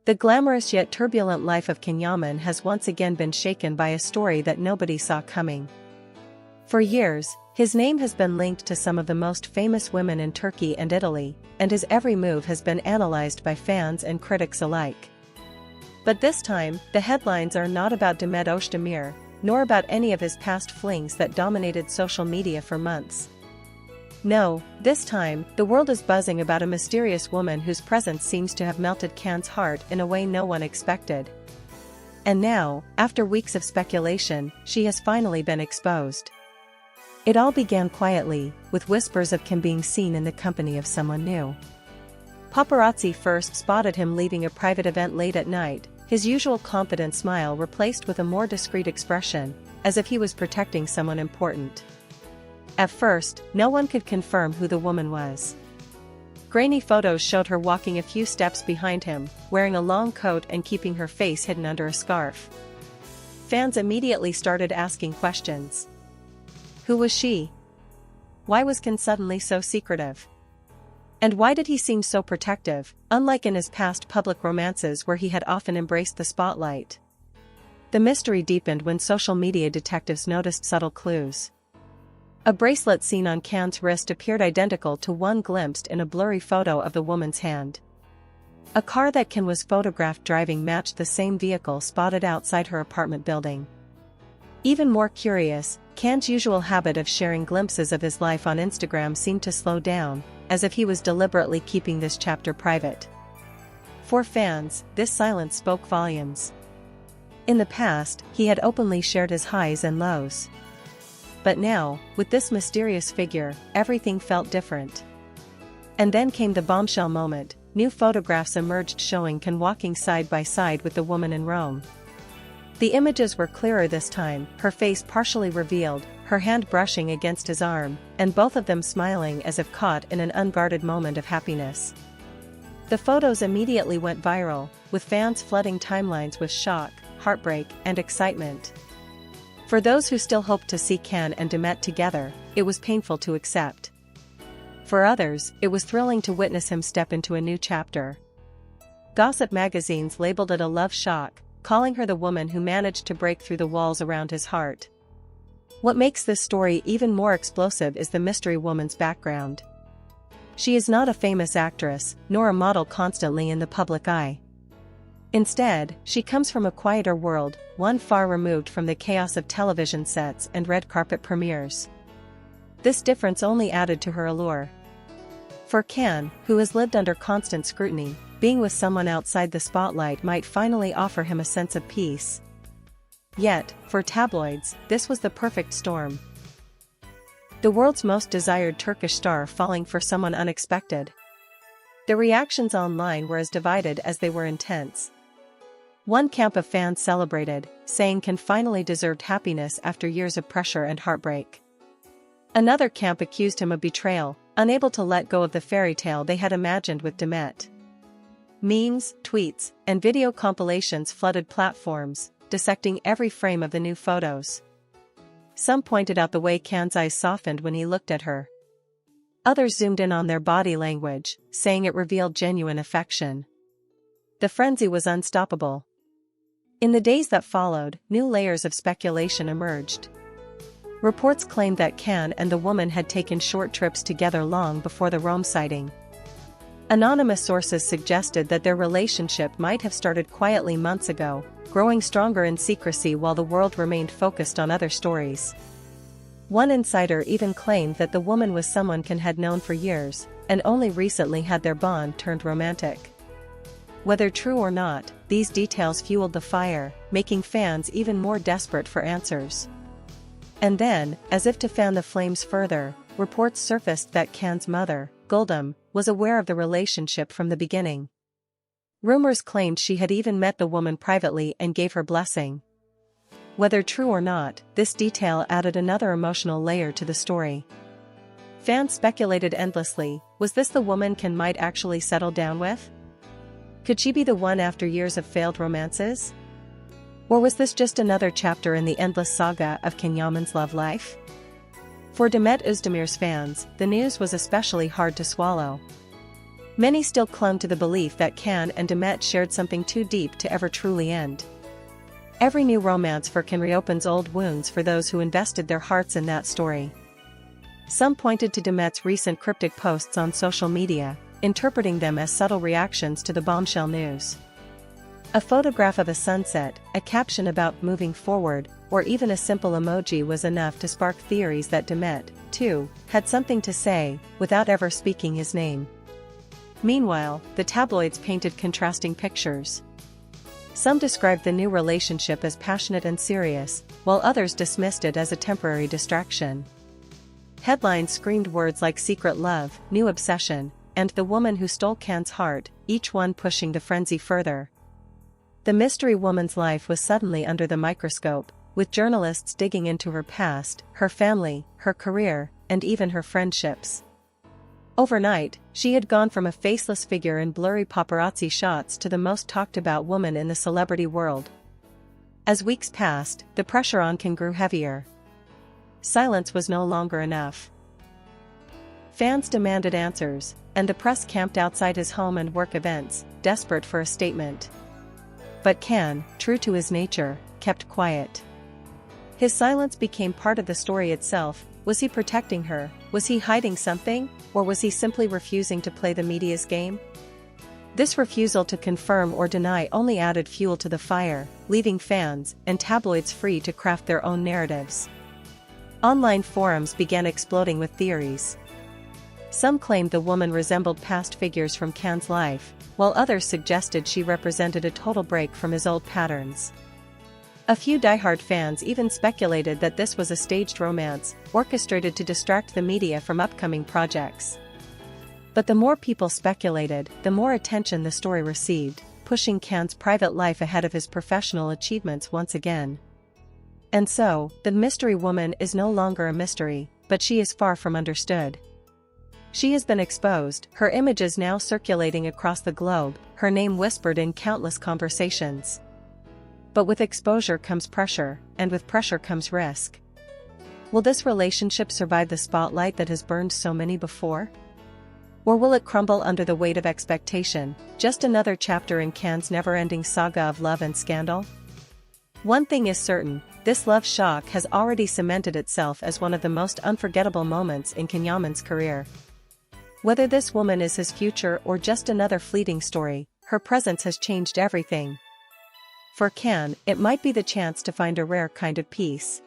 The glamorous yet turbulent life of CanYaman has once again been shaken by a story that nobody saw coming. For years, his name has been linked to some of the most famous women in Turkey and Italy, and his every move has been analyzed by fans and critics alike. But this time, the headlines are not about Demet Özdemir, nor about any of his past flings that dominated social media for months. No, this time, the world is buzzing about a mysterious woman whose presence seems to have melted Can's heart in a way no one expected. And now, after weeks of speculation, she has finally been exposed. It all began quietly, with whispers of Can being seen in the company of someone new. Paparazzi first spotted him leaving a private event late at night, his usual confident smile replaced with a more discreet expression, as if he was protecting someone important. At first, no one could confirm who the woman was. Grainy photos showed her walking a few steps behind him, wearing a long coat and keeping her face hidden under a scarf. Fans immediately started asking questions. Who was she? Why was Can suddenly so secretive? And why did he seem so protective, unlike in his past public romances where he had often embraced the spotlight? The mystery deepened when social media detectives noticed subtle clues. A bracelet seen on Can's wrist appeared identical to one glimpsed in a blurry photo of the woman's hand. A car that Can was photographed driving matched the same vehicle spotted outside her apartment building. Even more curious, Can's usual habit of sharing glimpses of his life on Instagram seemed to slow down, as if he was deliberately keeping this chapter private. For fans, this silence spoke volumes. In the past, he had openly shared his highs and lows. But now, with this mysterious figure, everything felt different. And then came the bombshell moment. New photographs emerged showing Can walking side by side with the woman in Rome. The images were clearer this time, her face partially revealed, her hand brushing against his arm, and both of them smiling as if caught in an unguarded moment of happiness. The photos immediately went viral, with fans flooding timelines with shock, heartbreak, and excitement. For those who still hoped to see Can and Demet together, it was painful to accept. For others, it was thrilling to witness him step into a new chapter. Gossip magazines labeled it a love shock, calling her the woman who managed to break through the walls around his heart. What makes this story even more explosive is the mystery woman's background. She is not a famous actress, nor a model constantly in the public eye. Instead, she comes from a quieter world, one far removed from the chaos of television sets and red carpet premieres. This difference only added to her allure. For Can, who has lived under constant scrutiny, being with someone outside the spotlight might finally offer him a sense of peace. Yet, for tabloids, this was the perfect storm. The world's most desired Turkish star falling for someone unexpected. The reactions online were as divided as they were intense. One camp of fans celebrated, saying Can finally deserved happiness after years of pressure and heartbreak. Another camp accused him of betrayal, unable to let go of the fairy tale they had imagined with Demet. Memes, tweets, and video compilations flooded platforms, dissecting every frame of the new photos. Some pointed out the way Can's eyes softened when he looked at her. Others zoomed in on their body language, saying it revealed genuine affection. The frenzy was unstoppable. In the days that followed, new layers of speculation emerged. Reports claimed that Can and the woman had taken short trips together long before the Rome sighting. Anonymous sources suggested that their relationship might have started quietly months ago, growing stronger in secrecy while the world remained focused on other stories. One insider even claimed that the woman was someone Can had known for years, and only recently had their bond turned romantic. Whether true or not, these details fueled the fire, making fans even more desperate for answers. And then, as if to fan the flames further, reports surfaced that Can's mother, Guldum, was aware of the relationship from the beginning. Rumors claimed she had even met the woman privately and gave her blessing. Whether true or not, this detail added another emotional layer to the story. Fans speculated endlessly, was this the woman Can might actually settle down with? Could she be the one after years of failed romances? Or was this just another chapter in the endless saga of CanYaman's love life? For Demet Özdemir's fans, the news was especially hard to swallow. Many still clung to the belief that Can and Demet shared something too deep to ever truly end. Every new romance for Can reopens old wounds for those who invested their hearts in that story. Some pointed to Demet's recent cryptic posts on social media, interpreting them as subtle reactions to the bombshell news. A photograph of a sunset, a caption about moving forward, or even a simple emoji was enough to spark theories that Demet, too, had something to say, without ever speaking his name. Meanwhile, the tabloids painted contrasting pictures. Some described the new relationship as passionate and serious, while others dismissed it as a temporary distraction. Headlines screamed words like secret love, new obsession, and the woman who stole Can's heart, each one pushing the frenzy further. The mystery woman's life was suddenly under the microscope, with journalists digging into her past, her family, her career, and even her friendships. Overnight, she had gone from a faceless figure in blurry paparazzi shots to the most talked-about woman in the celebrity world. As weeks passed, the pressure on Can grew heavier. Silence was no longer enough. Fans demanded answers, and the press camped outside his home and work events, desperate for a statement. But Can, true to his nature, kept quiet. His silence became part of the story itself. Was he protecting her? Was he hiding something? Or was he simply refusing to play the media's game? This refusal to confirm or deny only added fuel to the fire, leaving fans and tabloids free to craft their own narratives. Online forums began exploding with theories. Some claimed the woman resembled past figures from Can's life, while others suggested she represented a total break from his old patterns. A few diehard fans even speculated that this was a staged romance, orchestrated to distract the media from upcoming projects. But the more people speculated, the more attention the story received, pushing Can's private life ahead of his professional achievements once again. And so, the mystery woman is no longer a mystery, but she is far from understood. She has been exposed, her image is now circulating across the globe, her name whispered in countless conversations. But with exposure comes pressure, and with pressure comes risk. Will this relationship survive the spotlight that has burned so many before? Or will it crumble under the weight of expectation, just another chapter in Can's never-ending saga of love and scandal? One thing is certain, this love shock has already cemented itself as one of the most unforgettable moments in CanYaman's career. Whether this woman is his future or just another fleeting story, her presence has changed everything. For Can, it might be the chance to find a rare kind of peace.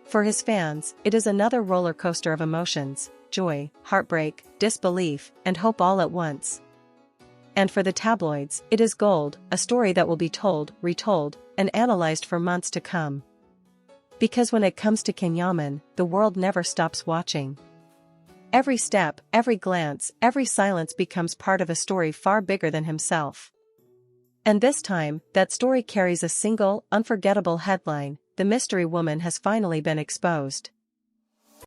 For his fans, it is another roller coaster of emotions, joy, heartbreak, disbelief, and hope all at once. And for the tabloids, it is gold, a story that will be told, retold, and analyzed for months to come. Because when it comes to CanYaman, the world never stops watching. Every step, every glance, every silence becomes part of a story far bigger than himself. And this time, that story carries a single, unforgettable headline: the mystery woman has finally been exposed.